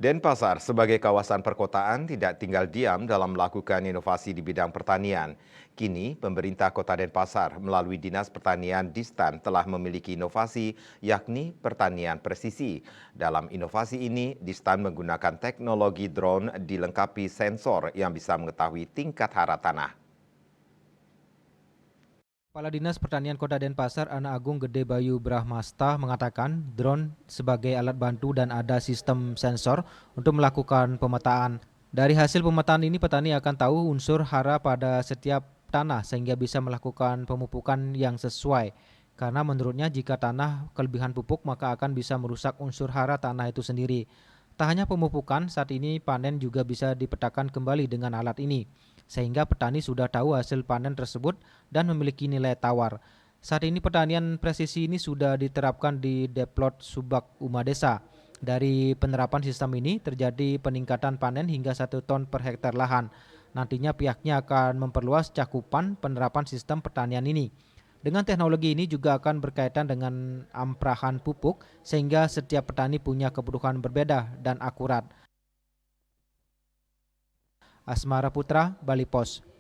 Denpasar sebagai kawasan perkotaan tidak tinggal diam dalam melakukan inovasi di bidang pertanian. Kini, pemerintah Kota Denpasar melalui Dinas Pertanian Distan telah memiliki inovasi yakni pertanian presisi. Dalam inovasi ini, Distan menggunakan teknologi drone dilengkapi sensor yang bisa mengetahui tingkat hara tanah. Kepala Dinas Pertanian Kota Denpasar, Ana Agung Gede Bayu Brahmasta mengatakan drone sebagai alat bantu dan ada sistem sensor untuk melakukan pemetaan. Dari hasil pemetaan ini petani akan tahu unsur hara pada setiap tanah sehingga bisa melakukan pemupukan yang sesuai. Karena menurutnya jika tanah kelebihan pupuk maka akan bisa merusak unsur hara tanah itu sendiri. Tak hanya pemupukan, saat ini panen juga bisa dipetakan kembali dengan alat ini, sehingga petani sudah tahu hasil panen tersebut dan memiliki nilai tawar. Saat ini pertanian presisi ini sudah diterapkan di Deplot Subak Uma Desa. Dari penerapan sistem ini terjadi peningkatan panen hingga 1 ton per hektar lahan. Nantinya pihaknya akan memperluas cakupan penerapan sistem pertanian ini. Dengan teknologi ini juga akan berkaitan dengan amprahan pupuk sehingga setiap petani punya kebutuhan berbeda dan akurat. Asmara Putra, Bali Pos.